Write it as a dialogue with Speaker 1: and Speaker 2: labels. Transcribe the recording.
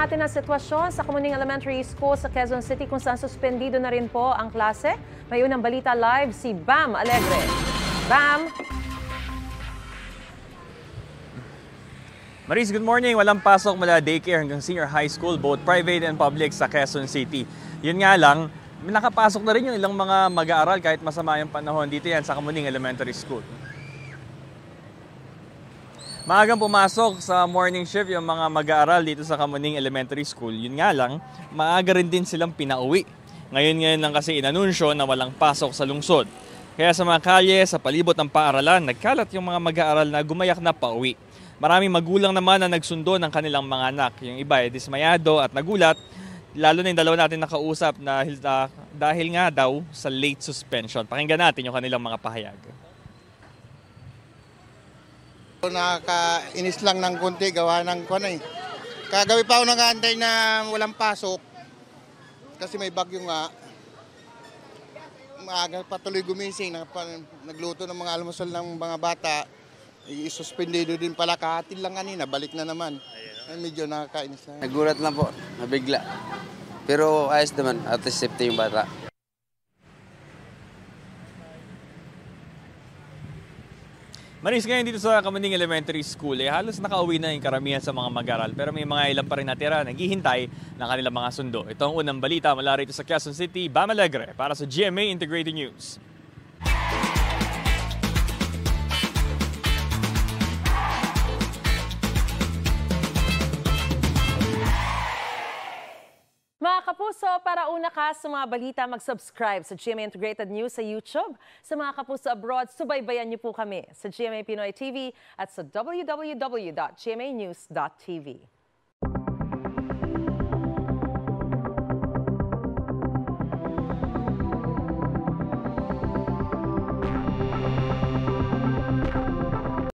Speaker 1: natin ang sitwasyon sa Kamuning Elementary School sa Quezon City kung saan suspendido na rin po ang klase. May unang balita live si Bam Alegre. Bam!
Speaker 2: Maris, good morning. Walang pasok mula daycare hanggang senior high school, both private and public sa Quezon City. Yun nga lang, nakapasok na rin yung ilang mga mag-aaral kahit masama yung panahon. Dito yan sa Kamuning Elementary School. Maagang pumasok sa morning shift yung mga mag-aaral dito sa Kamuning Elementary School. Yun nga lang, maaga rin din silang pinauwi. Ngayon lang kasi inanunsyo na walang pasok sa lungsod. Kaya sa mga kalye, sa palibot ng paaralan, nagkalat yung mga mag-aaral na gumayak na pauwi. Maraming magulang naman na nagsundo ng kanilang mga anak. Yung iba ay dismayado at nagulat, lalo na yung dalawa natin nakausap na dahil nga daw sa late suspension. Pakinggan natin yung kanilang mga pahayag.
Speaker 3: Nakakainis lang ng konti, gawa ng kwan eh. Kagabi pa ako nag-aantay na walang pasok kasi may bagyo nga. Maaga patuloy gumising, nagluto ng mga almusal ng mga bata. Isuspendido din pala, kahatin lang kanina, balik na naman. Medyo nakakainis na.
Speaker 4: Nagulat lang po, nabigla. Pero ayos naman, at least safety yung bata.
Speaker 2: Maris, ngayon dito sa Kamuning Elementary School, halos nakauwi na yung karamihan sa mga mag-aaral. Pero may mga ilan pa rin natira, naghihintay ng kanilang mga sundo. Ito ang unang balita mula rito sa Quezon City, Bam Alegre, para sa GMA Integrated News.
Speaker 1: Mga kapuso, para una ka sa mga balita, mag-subscribe sa GMA Integrated News sa YouTube. Sa mga kapuso abroad, subaybayan niyo po kami sa GMA Pinoy TV at sa www.gmanews.tv.